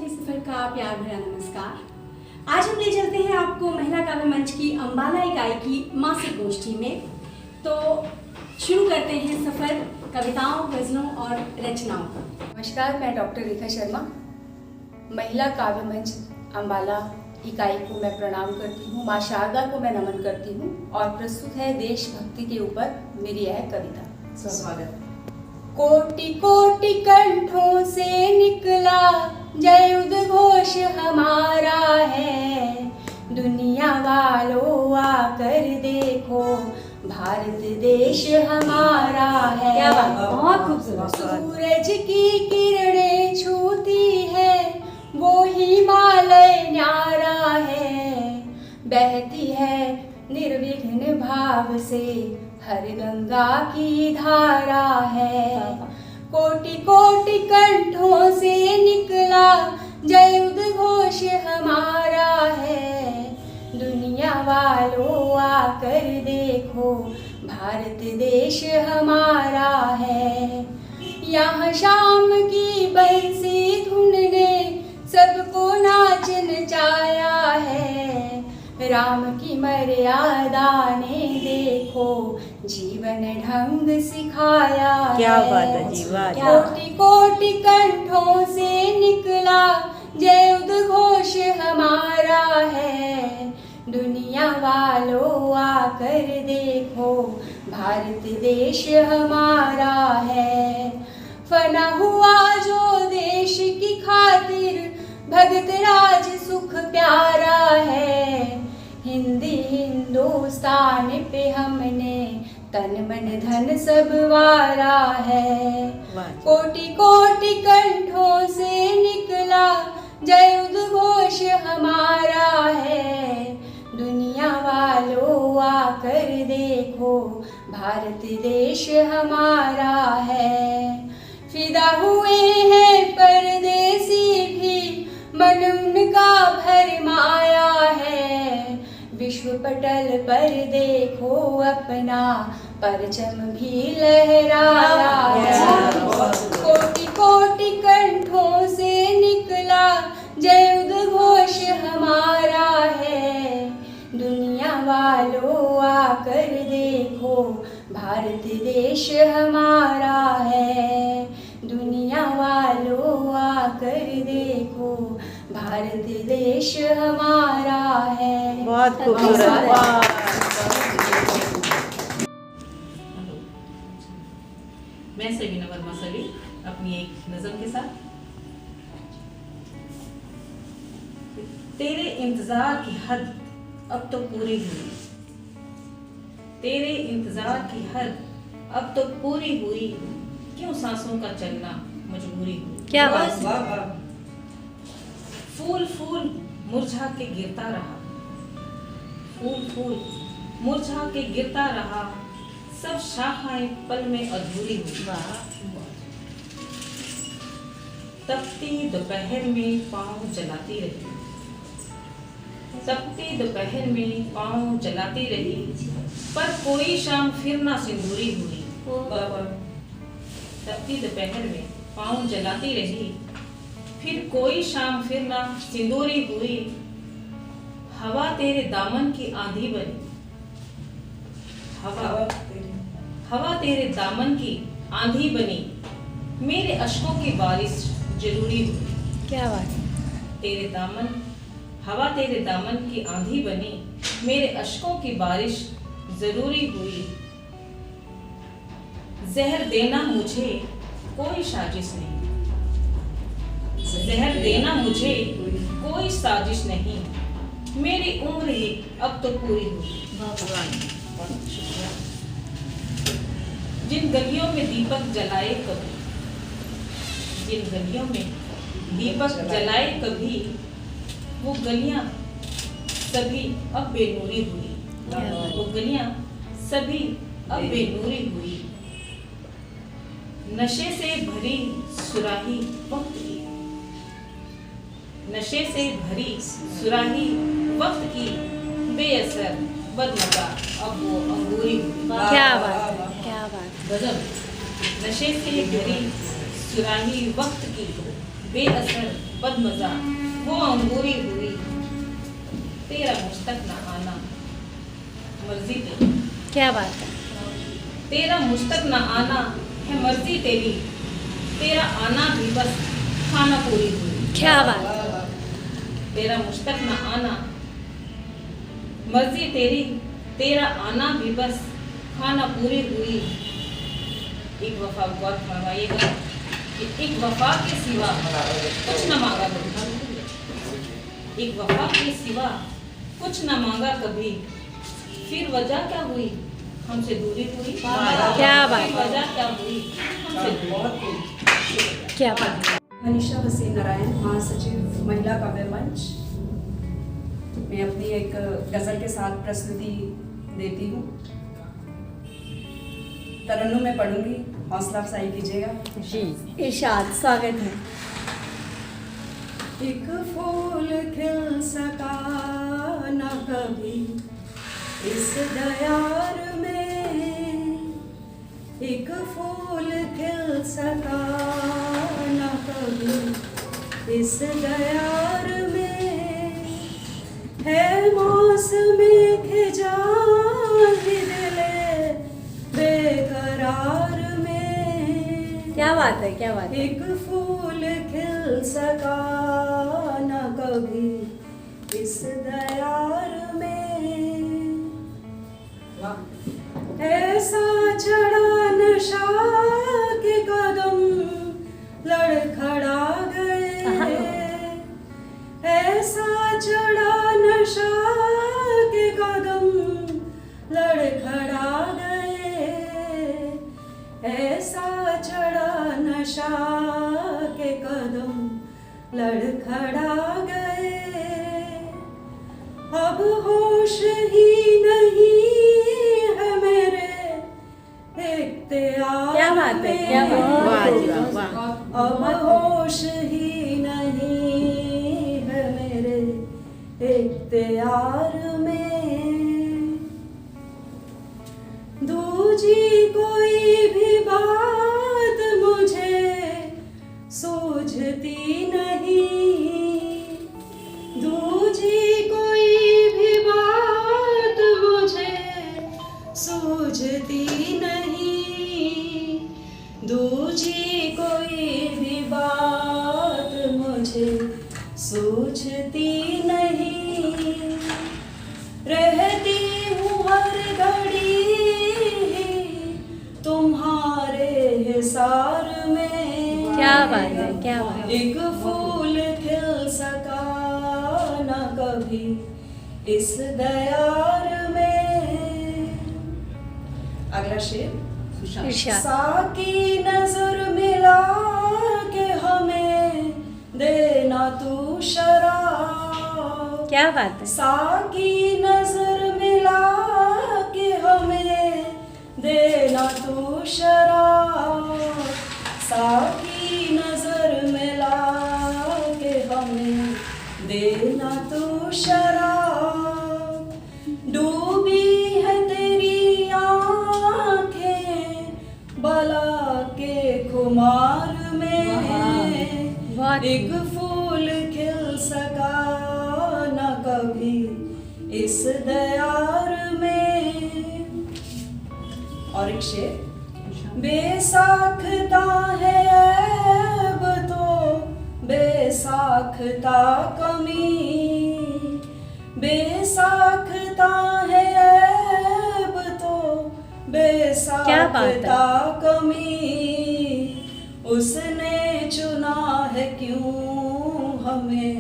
के सफर का प्यार भरा नमस्कार। आज हम ले चलते हैं आपको महिला काव्य मंच की अम्बाला इकाई की मासिक गोष्ठी में। तो शुरू करते हैं सफर कविताओं, गजलों और रचनाओं का। नमस्कार, मैं डॉक्टर रेखा शर्मा महिला काव्य मंच अम्बाला इकाई को मैं प्रणाम करती हूँ। माँ शारदा को मैं नमन करती हूँ और प्रस्तुत है देशभक्ति के ऊपर मेरी यह कविता। स्वागत। कोटि कोटि कंठों से निकला जय उद्घोष हमारा है, दुनिया वालों आकर देखो भारत देश हमारा है। क्या बात, बहुत खूबसूरत। सूरज की किरणें छूती है वो हिमालय न्यारा है, बहती है निर्विघ्न भाव से हर गंगा की धारा है। कोटि कोटि कंठों से निकला जय उद्घोष हमारा है, दुनिया वालों आकर देखो भारत देश हमारा है। यहाँ शाम की बंसी धुन ने सबको नाच नचाया है, राम की मर्यादा ने देखो जीवन ढंग सिखाया है। क्या बात है जी, वाह। कोटि कोटि कंठों से निकला जय उद्घोष हमारा है, दुनिया वालों आकर देखो भारत देश हमारा है। फना हुआ जो देश की खातिर भगत राज सुख प्यारा है, हिंदी हिंदुस्तान पे हमने तन मन धन सब वारा है। कोटि कोटि कंठों से निकला जय उद्घोष हमारा है, दुनिया वालों आकर देखो भारत देश हमारा है। फिदा हुए हैं परदेसी भी मन उनका भरमाया है, विश्व पटल पर देखो अपना परचम भी लहराया है। कोटि कोटि कंठों से निकला जय उद्घोष हमारा है, दुनिया वालों आकर देखो भारत देश हमारा है, दुनिया वालों आकर देखो भारत देश हमारा है। बहुत खूबसूरत। मैं सबीना वर्मा सली अपनी एक नज़म के साथ। तेरे इंतजार की हद अब तो पूरी हुई, तेरे इंतजार की हद अब तो पूरी हुई, क्यों सांसों का चलना मजबूरी हुई। क्या बात। फूल फूल मुरझा के गिरता रहा, फूल फूल मुरझा के गिरता रहा, सब शाखाएं पल में अधूरी हुई। तपती दोपहर में पाँव जलाती रही, तपती दोपहर में पाँव जलाती रही, पर कोई शाम फिर ना सिंदूरी हुई। तपती दोपहर में पाँव जलाती रही, फिर कोई शाम फिर ना सिंदूरी हुई। हवा तेरे दामन की आंधी बनी, हवा तेरे दामन की आंधी बनी, मेरे अश्कों की बारिश जरूरी हुई। क्या बात। तेरे दामन, हवा तेरे दामन की आंधी बनी, मेरे अश्कों की बारिश जरूरी हुई। जहर देना मुझे कोई साजिश नहीं, जहर देना मुझे कोई साजिश नहीं, मेरी उम्र ही अब तो पूरी हुई। जिन गलियों में दीपक जलाए कभी, जिन गलियों में दीपक जलाए कभी, वो गलियां सभी अब बेनूरी हुई, वो गलियां सभी अब बेनूरी हुई। नशे से भरी सुराही वक्त की, नशे से भरी सुराही वक्त की, बेअसर बदमजा अब वो अंगूरी हुई। क्या बात है, क्या बात। गजब। नशे से भरी सुराही वक्त की, बेअसर बदमजा वो अंगूरी हुई, तेरा मुझ तक न आना मर्जी तेरी। क्या बात है। तेरा मुझ तक न आना है मर्जी तेरी, तेरा आना भी बस खाना पूरी हुई। क्या बात है। तेरा मुझ तक न आना मर्जी तेरी, तेरा आना भी बस खाना पूरी हुई। एक वफा गौर फरमाइएगा कि एक वफा के सिवा कुछ न मांगा कभी, एक वफा के सिवा कुछ न मांगा कभी, फिर वजह क्या हुई हमसे दूरी हुई। क्या बात फिर वजह क्या हुई हमसे दूरी हुई। क्या बात है। मनीषा भसीन नारायण, महासचिव महिला काव्य मंच। मैं अपनी एक गजल के साथ प्रस्तुति देती हूँ। तरन्नुम में पढ़ूंगी, हौसला अफजाई कीजिएगा। जी। इरशाद, स्वागत है। एक फूल खिल सका न कभी इस दयार में, एक फूल खिल सका न कभी इस दयार में, है मौसमी खिजान ही दिले बेकरार में। क्या बात है, क्या बात है। एक फूल खिल सका न कभी इस दयार में, ऐसा चढ़ा नशा के कदम लड़खड़ा गए, ऐसा चढ़ा नशा के कदम लड़खड़ा गए, ऐसा चढ़ा नशा के कदम लड़खड़ा गए, अब होश ही नहीं है मेरे इख्तियार क्या बात है, क्या बात है। वाह जी वाह, वाह। अब होश ही नहीं है मेरे इख्तियार में, दूजी कोई भी बात मुझे सूझती नहीं, दूजी कोई भी बात मुझे सूझती नहीं, दूजी कोई भी बात मुझे सूझती नहीं, रहती हूँ हर घड़ी तुम्हारे हिसार में। क्या बात है, क्या बात है। एक फूल खिल सका न कभी इस दयार में। अगला शेर। इरशाद। साकी नजर मिला के हमें देना तू शराब, क्या बात है। साकी नजर मिला के हमें देना तू शराब, साकी नजर मिला के हमें देना तू शराब, डूबी है तेरी आंखें बला के खुमार में, बहुत एक फूल खिल सका न कभी इस दयार में। और एक शेर। बेसाख्ता है ऐब तो बेसाख्ता कमी, बेसाख्ता है ऐब तो क्या बात है। बेसाख्ता कमी, उसने चुना है क्यों हमें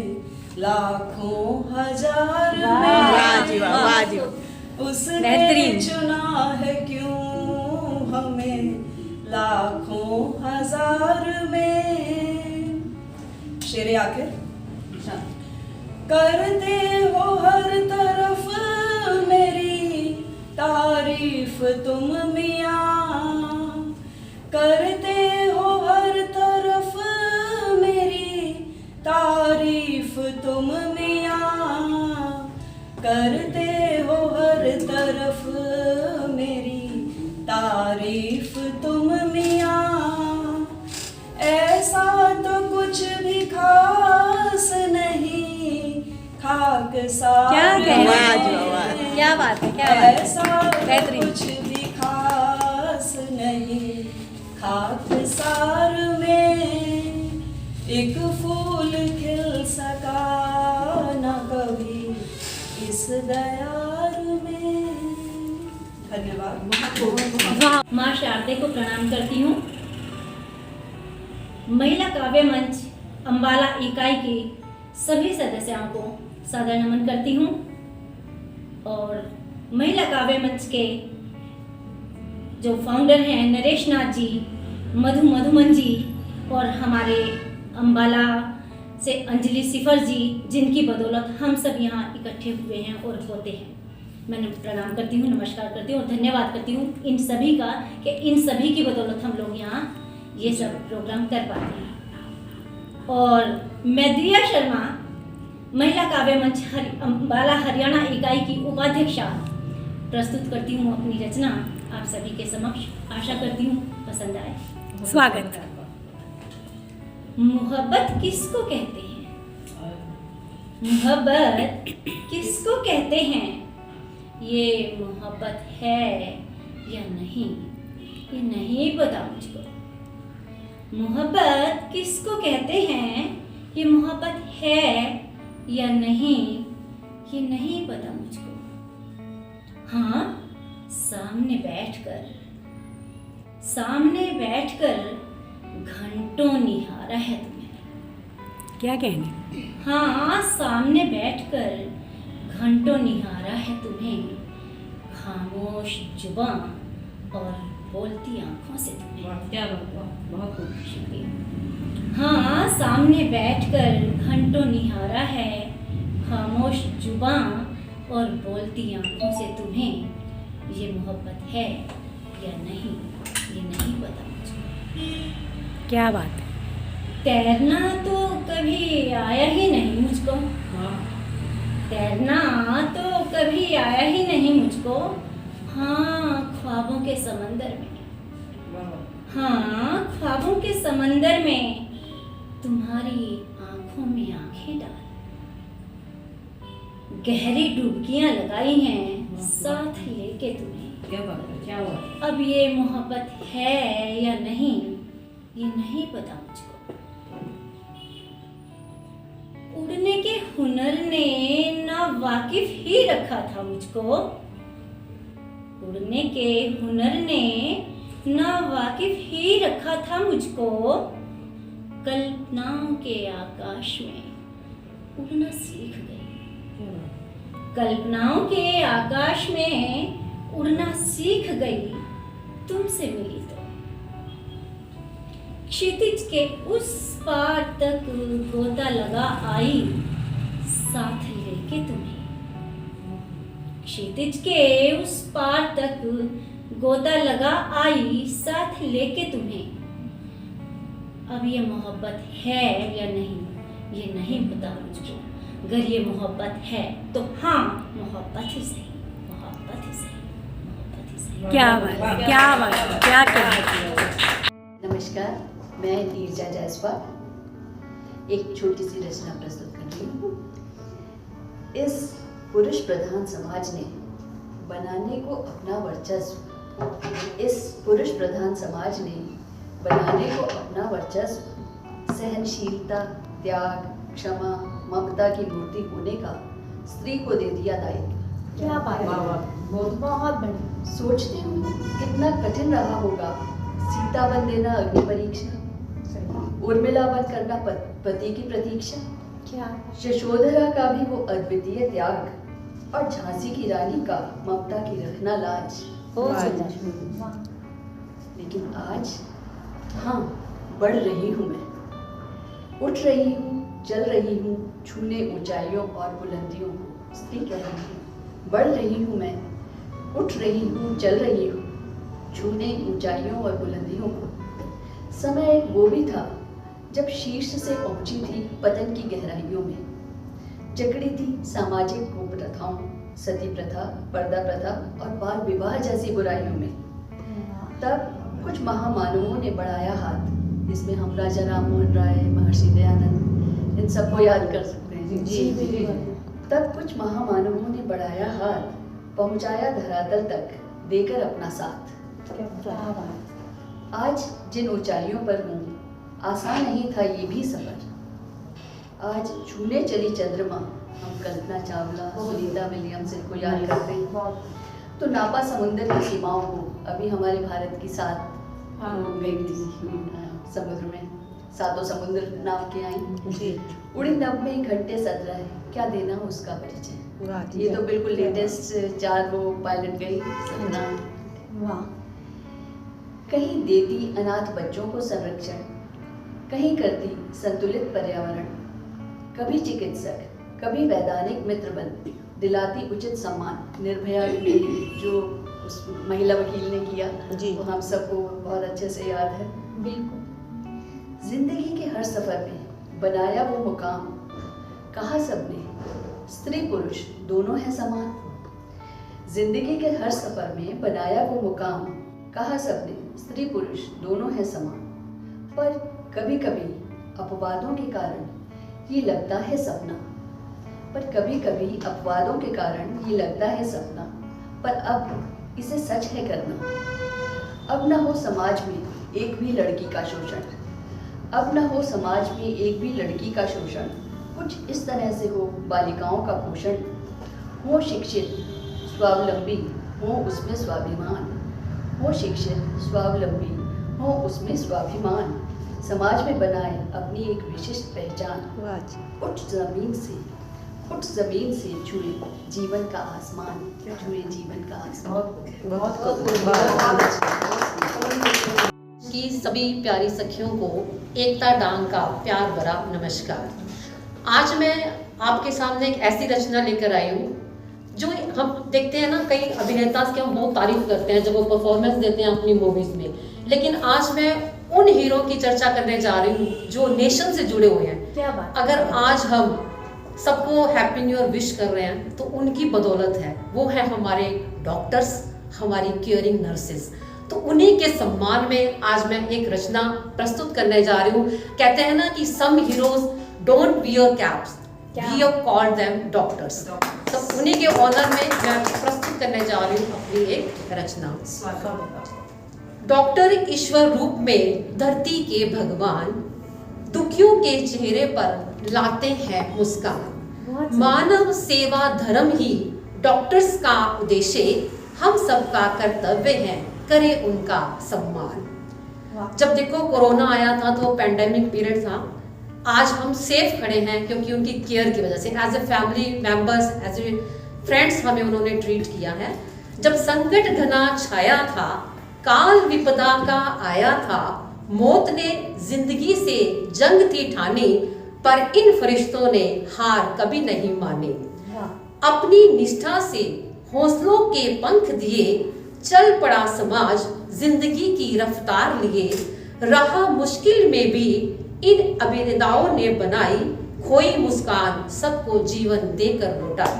लाखों हजार में। वाह जी वाह, वाह जी वाह। उसने बेहतरीन। चुना है क्यों हमें लाखों हजार में। शेर आखिर। करते हो हर तरफ मेरी तारीफ तुम मियाँ, करते हो हर तरफ मेरी तारीफ तुम मियाँ, करते हो हर तरफ मेरी तारीफ तुम मियाँ, ऐसा तो कुछ भी खाकसार क्या कहना वाह है? जी, वाह। क्या बात है, क्या बात है। ऐसा बेहतरीन। कुछ भी खास नहीं, खाकसार में एक फूल खिल सका न कभी इस दयार में। धन्यवाद। माँ शारदे को प्रणाम करती हूँ। महिला काव्य मंच अम्बाला इकाई की सभी सदस्यों को सादर नमन करती हूँ और महिला काव्य मंच के जो फाउंडर हैं नरेश नाथ जी, मधुमन जी और हमारे अम्बाला से अंजलि सिफर जी, जिनकी बदौलत हम सब यहाँ इकट्ठे हुए हैं और होते हैं, मैं प्रणाम करती हूँ, नमस्कार करती हूँ और धन्यवाद करती हूँ इन सभी का कि इन सभी की बदौलत हम लोग यहाँ ये सब प्रोग्राम कर पाते हैं। और मैं दिया शर्मा महिला काव्य मंच अम्बाला हरियाणा इकाई की उपाध्यक्षा प्रस्तुत करती हूँ अपनी रचना आप सभी के समक्ष। आशा करती हूँ पसंद आए। स्वागत। मोहब्बत किसको कहते हैं? मोहब्बत किसको कहते हैं? ये मोहब्बत है या नहीं, ये नहीं पता मुझको। मोहब्बत किसको कहते हैं? ये मोहब्बत है या नहीं, ये नहीं पता मुझको। हाँ, सामने बैठकर घंटों निहारा है तुम्हें। क्या कहने? हाँ, सामने बैठकर घंटों निहारा है तुम्हें, खामोश जुबां और बोलती आंखों से तुम्हें। क्या बात, बहुत खूब। शुक्रिया। हाँ, सामने बैठकर घंटों निहारा है, खामोश जुबां और बोलती आंखों से तुम्हें। ये मोहब्बत है या नहीं, ये नहीं पता मुझको। क्या बात है। तैरना तो कभी आया ही नहीं मुझको। तैरना तो कभी आया ही नहीं मुझको। हाँ, ख्वाबों के समंदर में, हाँ, ख्वाबों के समंदर में तुम्हारी आंखों में आंखें डाल गहरी डुबकियां लगाई हैं साथ लेके तुम्हें। क्या बात है, क्या बात है। अब ये मोहब्बत है या नहीं, ये नहीं पता मुझको। उड़ने के हुनर ने ना वाकिफ ही रखा था मुझको। उड़ने के हुनर ने ना वाकिफ ही रखा था मुझको। कल्पनाओं के आकाश में उड़ना सीख गई। कल्पनाओं के आकाश में उड़ना सीख गई तुमसे मिली तो। क्षितिज के उस पार तक गोता लगा आई साथ लेके तुम्हें। क्षितिज के उस पार तक गोता लगा आई साथ लेके तुम्हें। अब ये मोहब्बत है या नहीं, ये नहीं पता मुझको। अगर ये मोहब्बत है तो हाँ, मोहब्बत ही सही, मोहब्बत ही सही, मोहब्बत ही सही। क्या बात है, क्या बात है, क्या कहने? नमस्कार, मैं नीरजा जायसवाल एक छोटी सी रचना प्रस्तुत कर रही हूँ। इस पुरुष प्रधान समाज ने बनाने को अपना वर्चस्व, इस पुरुष प्रधान समाज ने बनाने को अपना वर्चस्व, सहनशीलता, त्याग, क्षमा, ममता की मूर्ति होने का स्त्री को दे दिया दायित्व। क्या बात है, बहुत बढ़िया। सोचती हूँ कितना कठिन रहा होगा सीता बन देना अग्नि परीक्षा, उर्मिला बन करना पति की प्रतीक्षा, क्या यशोधरा का भी वो अद्वितीय त्याग और झांसी की रानी का ममता की रखना लाज। लेकिन आज हाँ, बढ़ रही हूँ मैं, उठ रही हूँ, चल रही हूँ, छूने ऊंचाइयों और बुलंदियों को। स्त्री कह रही हूँ, बढ़ रही हूँ मैं, उठ रही हूँ, चल रही हूँ, छूने ऊंचाइयों और बुलंदियों को। समय एक वो भी था जब शीर्ष से पहुंची थी पतन की गहराइयों में, जकड़ी थी सामाजिक कुप्रथाओं, सती प्रथा, पर्दा प्रथा और बाल विवाह जैसी बुराइयों में। तब कुछ महामानवों ने बढ़ाया हाथ, इसमें हम राजा राम मोहन राय, महर्षि दयानंद, इन सबको याद कर सकते हैं। जी। तब कुछ महामानवों ने बढ़ाया हाथ, पहुंचाया धरातल तक, देकर अपना साथ। आज जिन ऊंचाइयों पर हूँ, आसान नहीं था ये भी सफर। आज छूने चली चंद्रमा, हम कल्पना चावला, सुनीता विलियम्स को याद करते हैं। तो नापा समुंदर की सीमाओं को, अभी हमारे भारत की 7 गई थी समुद्र में, 7 समुद्र नाप के आई। उड़ी नभ में घंटे 17, क्या देना उसका परिचय। ये तो बिल्कुल लेटेस्ट 4 वो पायलट गई 17। वाह। कहीं देती अनाथ बच्चों को संरक्षण, कहीं करती संतुलित पर्यावरण, कभी चिकित्सक, कभी वैधानिक मित्र बन दिलाती उचित सम्मान। निर्भया में जो उस महिला वकील ने किया वो हम सबको बहुत अच्छे से याद है। बिल्कुल। जिंदगी के हर सफर में बनाया वो मुकाम, कहा सबने स्त्री पुरुष दोनों हैं समान। जिंदगी के हर सफर में बनाया वो मुकाम, कहा सबने स्त्री पुरुष दोनों हैं समान। पर कभी कभी अपवादों के कारण ये लगता है सपना, पर कभी कभी अपवादों के कारण ये लगता है सपना, पर अब इसे सच है करना। अब न हो समाज में एक भी लड़की का शोषण, अब न हो समाज में एक भी लड़की का शोषण। कुछ इस तरह से हो बालिकाओं का पोषण, हो शिक्षित स्वावलंबी हो उसमें स्वाभिमान, हो शिक्षित स्वावलंबी हो उसमें स्वाभिमान। समाज में बनाए अपनी एक विशिष्ट पहचान। उठ जमीन से छुए जीवन का आसमान, छुए जीवन का आसमान। की सभी प्यारी सखियों को एकता डांग का प्यार भरा नमस्कार। आज मैं आपके सामने एक ऐसी रचना लेकर आई हूँ जो हम देखते हैं ना, कई अभिनेता की हम बहुत तारीफ करते हैं जब वो परफॉर्मेंस देते हैं अपनी मूवीज में, लेकिन आज मैं उन हीरो की चर्चा करने जा रही हूँ जो नेशन से जुड़े हुए हैं। क्या बात। अगर आज हम सबको हैप्पी न्यू ईयर विश कर रहे हैं तो उनकी बदौलत है। वो है हमारे डॉक्टर्स, हमारी केयरिंग नर्सेस। तो उन्हीं के सम्मान में आज मैं एक रचना प्रस्तुत करने जा रही हूँ। कहते हैं ना कि some heroes don't wear capes, we have called them doctors. तो उन्हीं के ऑनर में मैं प्रस्तुत करने जा रही हूँ अपनी एक रचना। डॉक्टर ईश्वर रूप में धरती के भगवान, दुखियों के चेहरे पर लाते हैं मुस्कान। मानव सेवा धर्म ही डॉक्टर्स का उद्देश्य, हम सबका कर्तव्य है करें उनका सम्मान। जब देखो कोरोना आया था तो पैंडेमिक पीरियड था, आज हम सेफ खड़े हैं क्योंकि उनकी केयर की वजह से। As a family members, as a friends हमें उन्होंने ट्रीट किया है। जब संकट घना छाया था, काल विपदा का आया था, मौत ने जिंदगी से जंग थी ठानी, पर इन फरिश्तों ने हार कभी नहीं मानी। अपनी निष्ठा से हौसलों के पंख दिए, चल पड़ा समाज जिंदगी की रफ्तार लिए। रहा मुश्किल में भी इन अभिनेताओं ने बनाई, खोई मुस्कान सबको जीवन देकर लौटाई।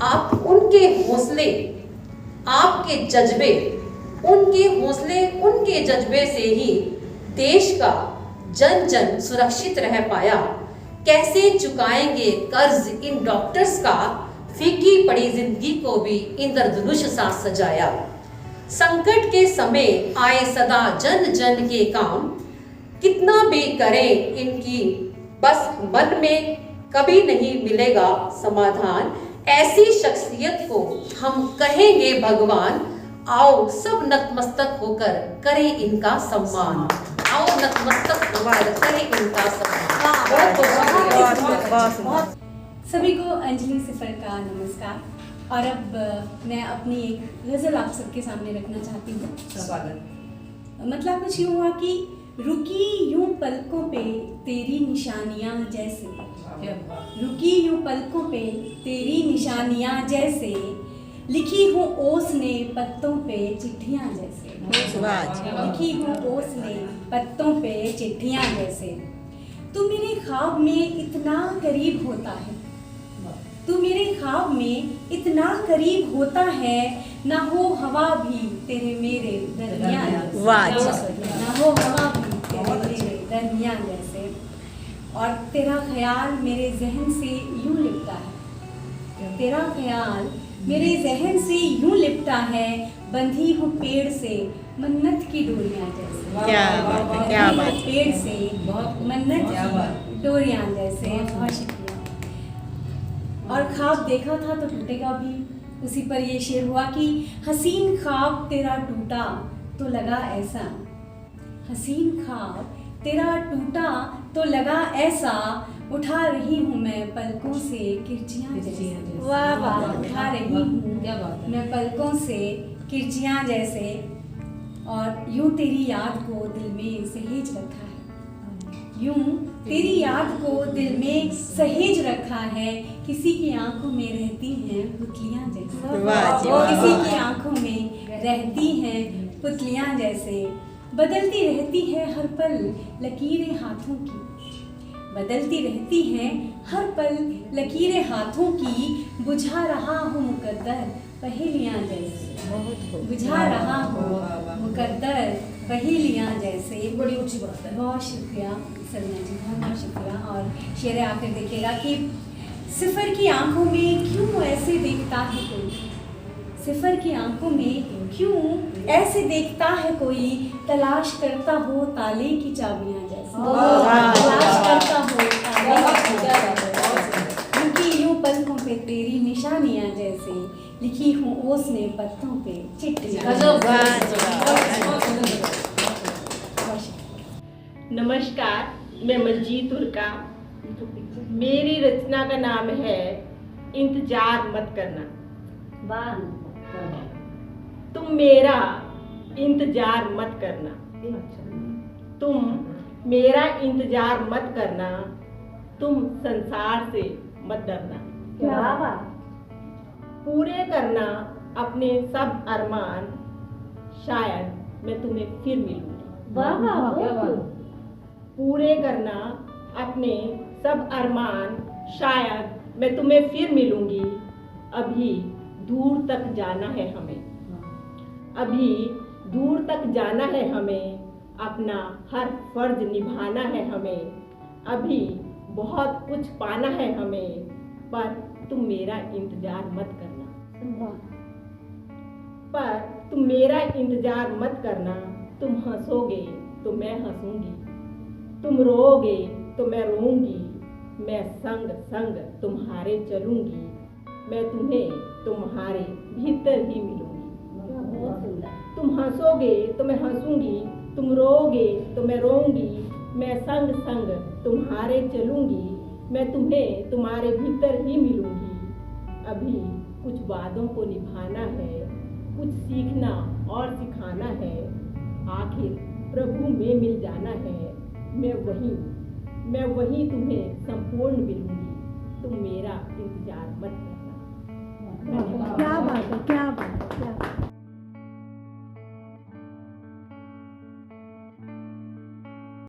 आप उनके हौसले, आपके जज्बे, उनके हौसले उनके जज्बे से ही देश का जन जन सुरक्षित रह पाया। कैसे चुकाएंगे कर्ज इन डॉक्टर्स का, फीकी पड़ी जिंदगी को भी इंद्रधनुष सा सजाया। संकट के समय आए सदा जन जन के काम, कितना भी करें इनकी बस मन में कभी नहीं मिलेगा समाधान। ऐसी शख्सियत को हम कहेंगे भगवान, आओ सब नतमस्तक होकर करें इनका सम्मान। आओ नतमस्तक होकर करें इनका सम्मान। बहुत सभी को अंजलि सिफर का नमस्कार। और अब मैं अपनी एक गजल आप सबके सामने रखना चाहती हूँ। स्वागत। मतलब कुछ यूँ हुआ कि रुकी यूं पलकों पे तेरी निशानियां जैसे, रुकी यूं पलकों पे तेरी निशानियां जैसे, लिखी हूँ ओस ने पत्तों पे चिट्ठियां जैसे, लिखी हूँ ओस ने पत्तों पे चिट्ठियां जैसे। तू मेरे ख्वाब में इतना करीब होता है, तू मेरे ख्वाब में इतना करीब होता है, ना हो हवा भी तेरे मेरे दरमियान, ना हो हवा भी तेरे मेरे दरमियान जैसे। और तेरा ख्याल मेरे जहन से यूं लिपटा है, तेरा ख्याल मेरे जहन से यूं लिपटा है, बंधी हूँ पेड़ से मन्नत की डोरियां जैसे। क्या बात है, क्या बंधी बात हूँ है। पेड़ से मन्नत की डोरियां जैसे। बहुत शुक्रिया। और ख्वाब देखा था तो टूटेगा भी, उसी पर ये शेर हुआ कि हसीन ख्वाब तेरा टूटा तो लगा ऐसा, हसीन ख्वाब तेरा टूटा तो लगा ऐसा, उठा रही हूँ मैं पलकों से किरचियाँ जैसे। वाह वाह। उठा रही हूँ मैं पलकों से किरचियाँ जैसे, और यूं तेरी याद को दिल में सहेज रखा है, यूं तेरी याद को दिल में सहेज रखा है, किसी की आंखों में रहती हैं पुतलियां जैसे। वाह जी, वो वाह, किसी वाह। की आंखों में रहती हैं पुतलियां जैसे, बदलती रहती है हर पल लकीरें हाथों की, बदलती रहती हैं हर पल लकीरें हाथों की, बुझा रहा हूँ मुकद्दर पहेलियां जैसे, बुझा रहा हूँ मुकद्दर पहेलियां जैसे। बड़ी ऊंची बात है। बहुत शुक्रिया सलमा जी, बहुत बहुत शुक्रिया। और शेर आखिर देखिएगा कि सिफर की आंखों में क्यों ऐसे देखता है कोई, सिफर की आंखों में क्यों ऐसे देखता है कोई, तलाश करता हो ताले की चाबियां जैसे। तलाश करता हो ताले की चाबियां, क्योंकि यूं पलकों पे तेरी निशानियां जैसे, लिखी हूँ ओस ने पत्तों पे चिट्ठियां। नमस्कार, मैं मंजीत उर्का। मेरी रचना का नाम है इंतजार मत करना। तुम मेरा इंतजार मत करना, तुम मेरा इंतजार मत करना, तुम संसार से मत डरना। पूरे करना अपने सब अरमान, शायद मैं तुम्हें फिर मिलूंगी। पूरे करना अपने सब अरमान, शायद मैं तुम्हें फिर मिलूंगी। अभी दूर तक जाना है हमें, अभी दूर तक जाना है हमें, अपना हर फर्ज निभाना है हमें। अभी बहुत कुछ पाना है हमें, पर तुम मेरा इंतजार मत करना, पर तुम मेरा इंतजार मत करना। तुम हंसोगे तो मैं हंसूंगी, तुम रोओगे तो मैं रोऊंगी, मैं संग संग तुम्हारे चलूंगी, मैं तुम्हें तुम्हारे भीतर ही मिलूंगी। तुम हंसोगे तो मैं हंसूंगी, तुम रोओगे तो मैं रोऊंगी, मैं संग संग तुम्हारे चलूंगी, मैं तुम्हें तुम्हारे भीतर ही मिलूंगी। अभी कुछ वादों को निभाना है, कुछ सीखना और सिखाना है, आखिर प्रभु में मिल जाना है। मैं वहीं तुम्हें संपूर्ण मिलूंगी, तुम मेरा इंतजार मत करना। क्या बात है, क्या बात है।